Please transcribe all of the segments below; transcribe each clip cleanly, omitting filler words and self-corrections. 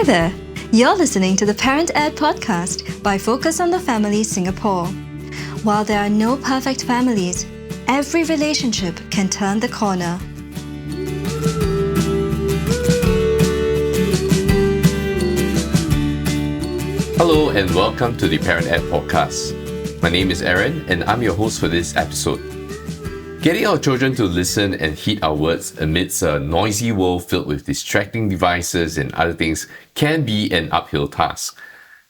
Hi there! You're listening to the Parent Ed podcast by Focus on the Family Singapore. While there are no perfect families, every relationship can turn the corner. Hello and welcome to the Parent Ed podcast. My name is Aaron and I'm your host for this episode. Getting our children to listen and heed our words amidst a noisy world filled with distracting devices and other things can be an uphill task.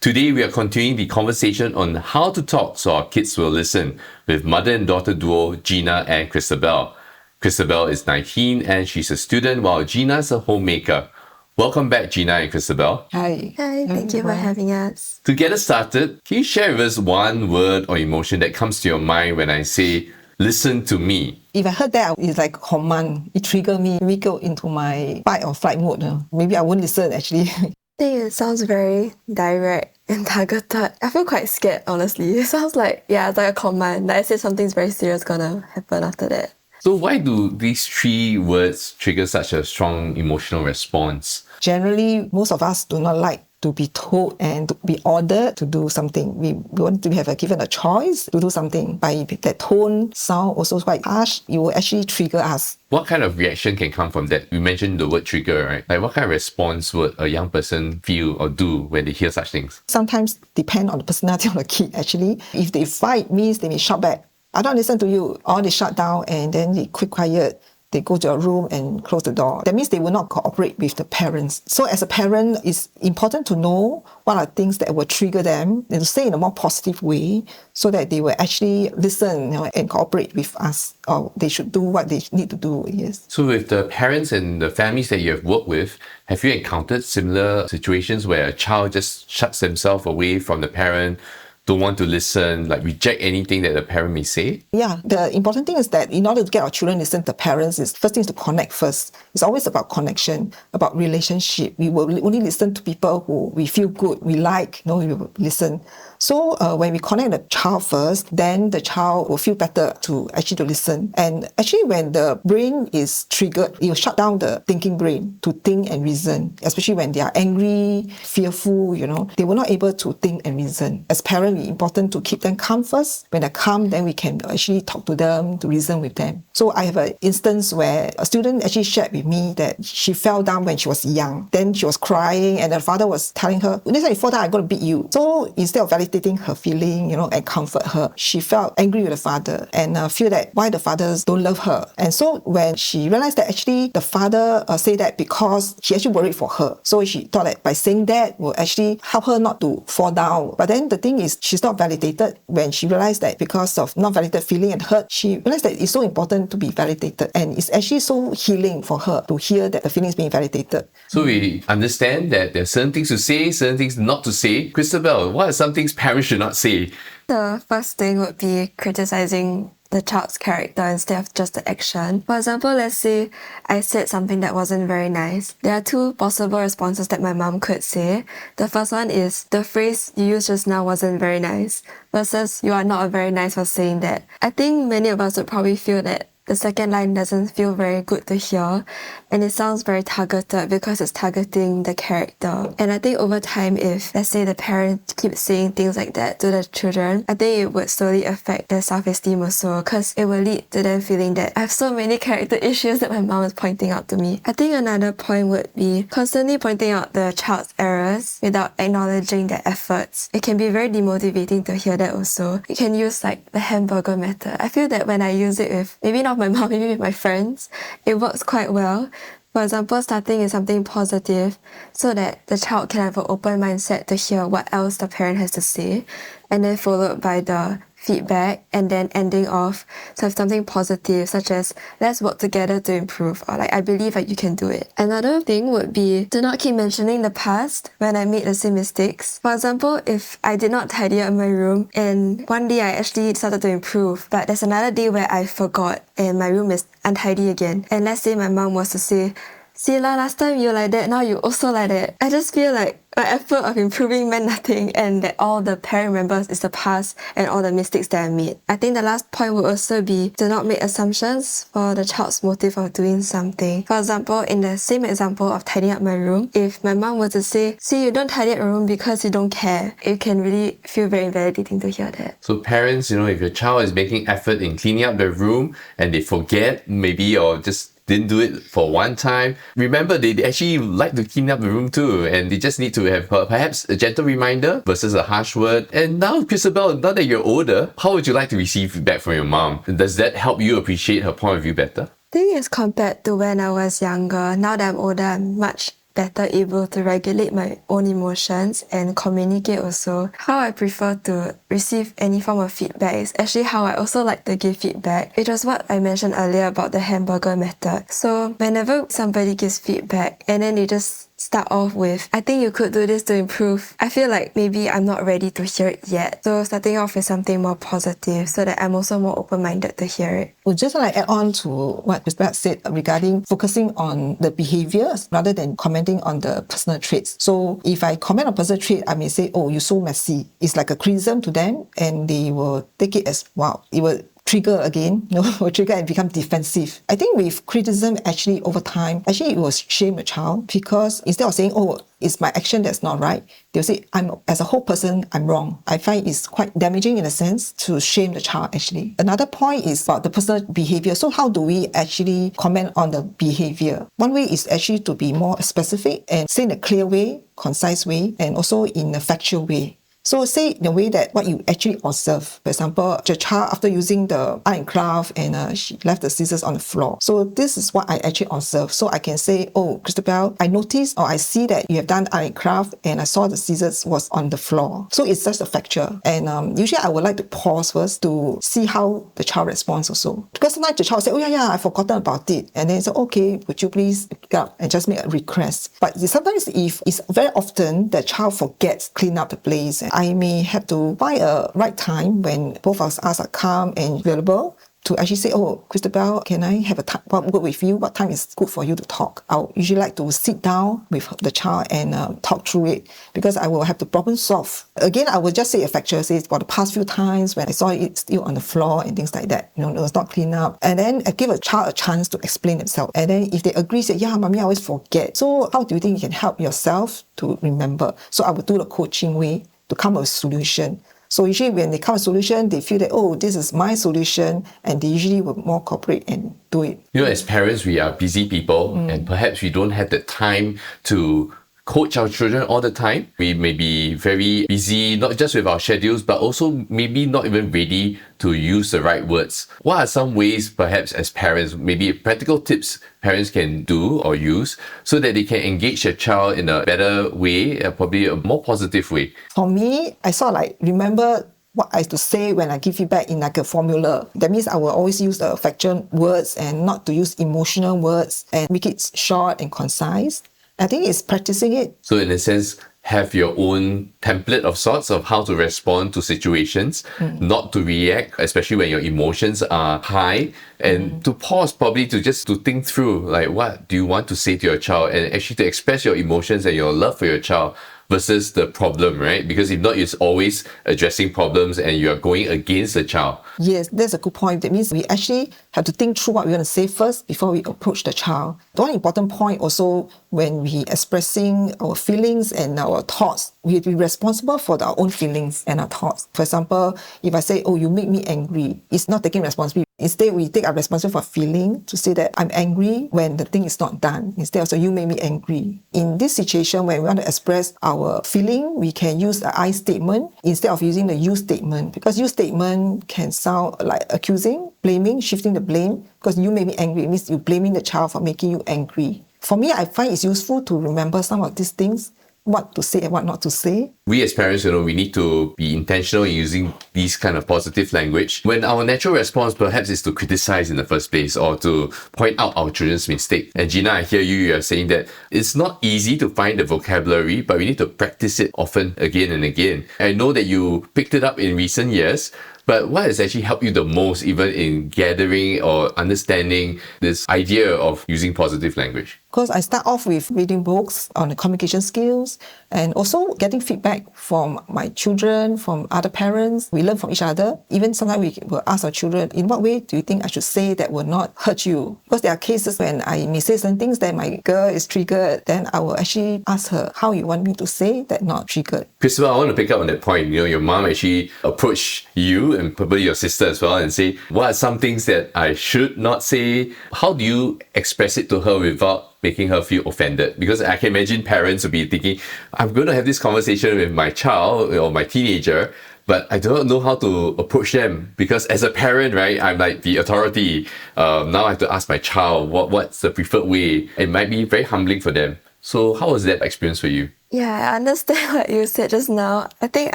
Today we are continuing the conversation on how to talk so our kids will listen with mother and daughter duo Gina and Christabel. Christabel is 19 and she's a student while Gina is a homemaker. Welcome back, Gina and Christabel. Hi. Hi, thank you for having us. To get us started, can you share with us one word or emotion that comes to your mind when I say, listen to me? If I heard that, it's like command. It triggered me. We go into my fight or flight mode. Maybe I won't listen actually. I think it sounds very direct and targeted. I feel quite scared, honestly. It sounds like, it's like a command. Like I said, something's very serious gonna happen after that. So why do these three words trigger such a strong emotional response? Generally, most of us do not like to be told and to be ordered to do something. We want to have given a choice to do something. By that tone, sound also quite harsh, it will actually trigger us. What kind of reaction can come from that? You mentioned the word trigger, right? Like what kind of response would a young person feel or do when they hear such things? Sometimes depend on the personality of the kid actually. If they fight, means they may shout back, I don't listen to you. Or they shut down and then they keep quiet. They go to a room and close the door. That means they will not cooperate with the parents. So as a parent, it's important to know what are things that will trigger them and to say in a more positive way so that they will actually listen and cooperate with us, or they should do what they need to do. Yes. So with the parents and the families that you have worked with, have you encountered similar situations where a child just shuts themselves away from the parent, don't want to listen, like reject anything that the parent may say? Yeah, the important thing is that in order to get our children to listen to parents, is first thing is to connect first. It's always about connection, about relationship. We will only listen to people who we feel good, we like, we will listen. So when we connect the child first, then the child will feel better to listen. And actually when the brain is triggered, it will shut down the thinking brain to think and reason, especially when they are angry, fearful, they were not able to think and reason. As parents, it's important to keep them calm first. When they're calm, then we can actually talk to them, to reason with them. So I have an instance where a student actually shared with me that she fell down when she was young. Then she was crying and her father was telling her, next time you fall down, I'm going to beat you. So instead of validating her feeling, and comfort her, she felt angry with the father and feel that why the fathers don't love her. And so when she realized that actually the father say that because he actually worried for her. So she thought that by saying that will actually help her not to fall down. But then the thing is, she's not validated. When she realized that because of not validated feeling and hurt, she realized that it's so important to be validated. And it's actually so healing for her to hear that the feeling is being validated. So we understand that there are certain things to say, certain things not to say. Christabel, what are some things parents should not say? The first thing would be criticizing the child's character instead of just the action. For example, let's say I said something that wasn't very nice. There are two possible responses that my mom could say. The first one is, the phrase you used just now wasn't very nice, versus you are not very nice for saying that. I think many of us would probably feel that the second line doesn't feel very good to hear, and it sounds very targeted because it's targeting the character. And I think over time, if let's say the parent keeps saying things like that to the children, I think it would slowly affect their self-esteem also, because it will lead to them feeling that I have so many character issues that my mom is pointing out to me. I think another point would be constantly pointing out the child's errors without acknowledging their efforts. It can be very demotivating to hear that also. You can use like the hamburger method. I feel that when I use it with, maybe not my mom, maybe with my friends, it works quite well. For example, starting with something positive so that the child can have an open mindset to hear what else the parent has to say, and then followed by the feedback, and then ending off to have something positive such as, let's work together to improve, or like, I believe that you can do it. Another thing would be to not keep mentioning the past when I made the same mistakes. For example, if I did not tidy up my room and one day I actually started to improve, but there's another day where I forgot and my room is untidy again, and let's say my mom was to say, see lah, last time you like that, now you also like that. I just feel like my effort of improving meant nothing, and that all the parent remembers is the past and all the mistakes that I made. I think the last point would also be to not make assumptions for the child's motive of doing something. For example, in the same example of tidying up my room, if my mom were to say, see, you don't tidy up your room because you don't care, it can really feel very invalidating to hear that. So parents, if your child is making effort in cleaning up their room and they forget maybe or just didn't do it for one time, remember they actually like to clean up the room too, and they just need to have perhaps a gentle reminder versus a harsh word. And now, Christabel, now that you're older, how would you like to receive feedback from your mom? Does that help you appreciate her point of view better? I think as compared to when I was younger, now that I'm older, I'm much better able to regulate my own emotions and communicate also. How I prefer to receive any form of feedback is actually how I also like to give feedback, which was what I mentioned earlier about the hamburger method. So whenever somebody gives feedback and then they just start off with, I think you could do this to improve, I feel like maybe I'm not ready to hear it yet. So starting off with something more positive so that I'm also more open-minded to hear it. Well, just like add on to what Christabel said regarding focusing on the behaviors rather than commenting on the personal traits. So if I comment on personal trait, I may say, oh, you're so messy. It's like a criticism to them, and they will take it as, wow, it will trigger again, will trigger and become defensive. I think with criticism, actually over time, it will shame a child, because instead of saying, oh, it's my action that's not right, they'll say, as a whole person, I'm wrong. I find it's quite damaging in a sense to shame the child actually. Another point is about the personal behavior. So how do we actually comment on the behavior? One way is actually to be more specific and say in a clear way, concise way, and also in a factual way. So say in a way that what you actually observe. For example, the child, after using the art and craft, and she left the scissors on the floor. So this is what I actually observe. So I can say, oh, Christabel, I noticed or I see that you have done art and craft, and I saw the scissors was on the floor. So it's just a factor. And usually I would like to pause first to see how the child responds also. Because sometimes the child will say, oh yeah, I've forgotten about it. And then say, okay, would you please pick up and just make a request. But sometimes if it's very often the child forgets clean up the place, I may have to find a right time when both of us are calm and available to actually say, oh, Christabel, can I have a time work with you? What time is good for you to talk? I'll usually like to sit down with the child and talk through it, because I will have to problem solve. Again, I will just say a factual, say for the past few times when I saw it still on the floor and things like that, it was not cleaned up. And then I give a child a chance to explain themselves. And then if they agree, say, yeah, mommy, I always forget. So how do you think you can help yourself to remember? So I will do the coaching way to come up with a solution. So usually when they come with a solution, they feel that, oh, this is my solution, and they usually will more cooperate and do it. As parents, we are busy people, and perhaps we don't have the time to coach our children all the time. We may be very busy, not just with our schedules, but also maybe not even ready to use the right words. What are some ways, perhaps as parents, maybe practical tips parents can do or use so that they can engage their child in a better way, probably a more positive way? For me, I sort of like remember what I have to say when I give feedback in like a formula. That means I will always use the factual words and not to use emotional words, and make it short and concise. I think it's practicing it. So in a sense, have your own template of sorts of how to respond to situations, not to react, especially when your emotions are high, and to pause probably to think through, like, what do you want to say to your child, and actually to express your emotions and your love for your child versus the problem, right? Because if not, it's always addressing problems and you're going against the child. Yes, that's a good point. That means we actually have to think through what we want to say first before we approach the child. The one important point also, when we expressing our feelings and our thoughts, we have to be responsible for our own feelings and our thoughts. For example, if I say, oh, you make me angry, it's not taking responsibility. Instead, we take our responsibility for feeling to say that I'm angry when the thing is not done. Instead of saying, you make me angry. In this situation, when we want to express our feeling, we can use the I statement instead of using the you statement, because you statement can sound like accusing, blaming, shifting the blame. Because you make me angry, it means you're blaming the child for making you angry. For me, I find it's useful to remember some of these things, what to say and what not to say. We as parents, we need to be intentional in using these kind of positive language. When our natural response perhaps is to criticize in the first place or to point out our children's mistake. And Gina, I hear you are saying that it's not easy to find the vocabulary, but we need to practice it often again and again. I know that you picked it up in recent years, but what has actually helped you the most, even in gathering or understanding this idea of using positive language? Because I start off with reading books on the communication skills and also getting feedback from my children, from other parents. We learn from each other. Even sometimes we will ask our children, in what way do you think I should say that will not hurt you? Because there are cases when I may say some things that my girl is triggered, then I will actually ask her, how you want me to say that not triggered? Christabel, I want to pick up on that point. Your mom actually approached you and probably your sister as well and say, what are some things that I should not say? How do you express it to her without making her feel offended? Because I can imagine parents will be thinking, I'm going to have this conversation with my child or my teenager, but I don't know how to approach them because as a parent, right, I'm like the authority. Now I have to ask my child what's the preferred way. It might be very humbling for them. So how was that experience for you? Yeah, I understand what you said just now. I think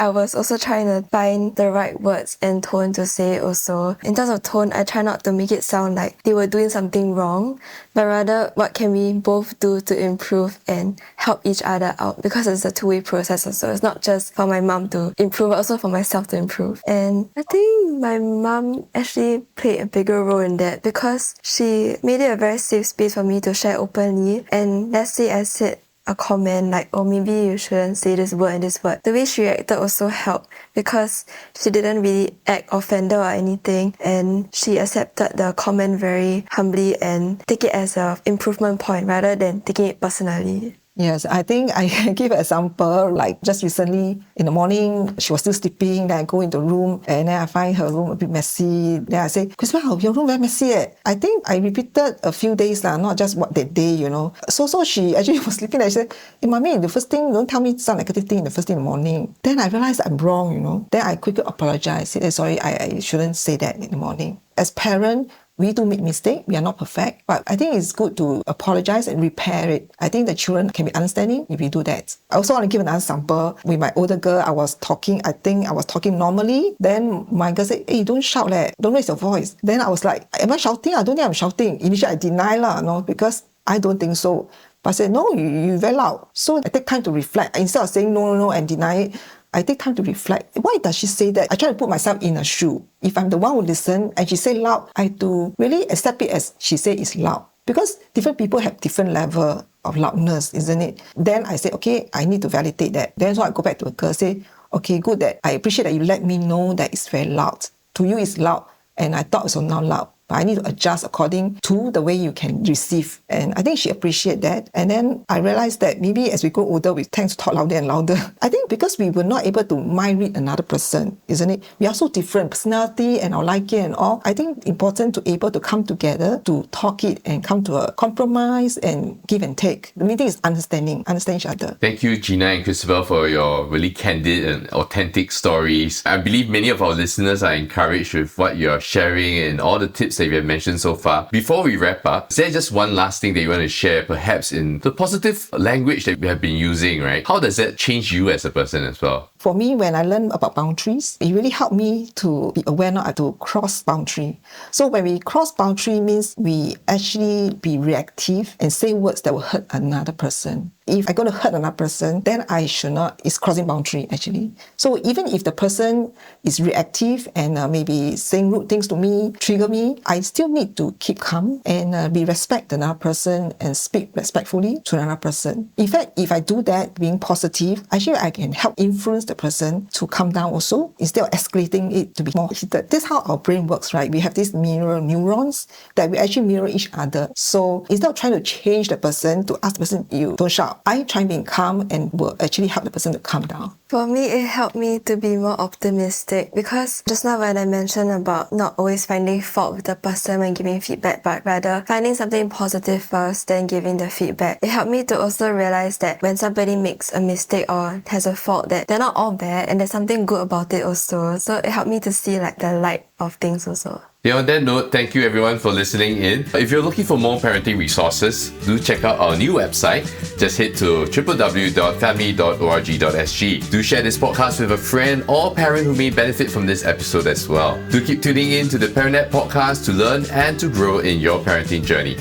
I was also trying to find the right words and tone to say it also. In terms of tone, I try not to make it sound like they were doing something wrong, but rather what can we both do to improve and help each other out, because it's a two-way process also. It's not just for my mom to improve, but also for myself to improve. And I think my mom actually played a bigger role in that because she made it a very safe space for me to share openly. And let's say I said a comment like, oh, maybe you shouldn't say this word and this word. The way she reacted also helped because she didn't really act offended or anything, and she accepted the comment very humbly and take it as an improvement point rather than taking it personally. Yes, I think I can give an example. Like just recently in the morning, she was still sleeping. Then I go into the room and then I find her room a bit messy. Then I say, Christabel, your room very messy. I think I repeated a few days, not just what that day, So she actually was sleeping and she said, hey, Mommy, the first thing, don't tell me some negative thing the first thing in the morning. Then I realized I'm wrong, Then I quickly apologized. Said, sorry, I shouldn't say that in the morning. As parents, we do make mistakes. We are not perfect. But I think it's good to apologize and repair it. I think the children can be understanding if we do that. I also want to give another example. With my older girl, I think I was talking normally. Then my girl said, hey, don't shout, don't raise your voice. Then I was like, am I shouting? I don't think I'm shouting. Initially, I deny, because I don't think so. But I said, no, you're very loud. So I take time to reflect. Instead of saying no, and deny it, I take time to reflect. Why does she say that? I try to put myself in her shoe. If I'm the one who listen and she say loud, I have to really accept it as she say it's loud. Because different people have different level of loudness, isn't it? Then I say, okay, I need to validate that. Then so I go back to a girl, say, okay, good, that I appreciate that you let me know that it's very loud. To you it's loud, and I thought it was not loud. But I need to adjust according to the way you can receive. And I think she appreciated that. And then I realized that maybe as we grow older, we tend to talk louder and louder. I think because we were not able to mind read another person, isn't it? We are so different, personality and our liking and all. I think important to able to come together to talk it and come to a compromise and give and take. The main thing is understand each other. Thank you, Gina and Christabel, for your really candid and authentic stories. I believe many of our listeners are encouraged with what you're sharing and all the tips that you have mentioned so far. Before we wrap up, is there just one last thing that you want to share, perhaps in the positive language that we have been using, right? How does that change you as a person as well? For me, when I learned about boundaries, it really helped me to be aware not to cross boundary. So when we cross boundary means we actually be reactive and say words that will hurt another person. If I'm going to hurt another person, then I should not, it's crossing boundary actually. So even if the person is reactive and maybe saying rude things to me, trigger me, I still need to keep calm and be respect another person and speak respectfully to another person. In fact, if I do that, being positive, actually I can help influence the person to calm down also, instead of escalating it to be more heated. This is how our brain works, right? We have these mirror neurons that we actually mirror each other. So instead of trying to change the person, to ask the person, you don't shout, I try being calm and will actually help the person to calm down. For me, it helped me to be more optimistic because just now when I mentioned about not always finding fault with the person when giving feedback, but rather finding something positive first, then giving the feedback, it helped me to also realize that when somebody makes a mistake or has a fault, that they're not all bad and there's something good about it also. So it helped me to see like the light of things also. Yeah, on that note, thank you everyone for listening in. If you're looking for more parenting resources, do check out our new website. Just head to www.family.org.sg. Do share this podcast with a friend or parent who may benefit from this episode as well. Do keep tuning in to the Parent Ed podcast to learn and to grow in your parenting journey.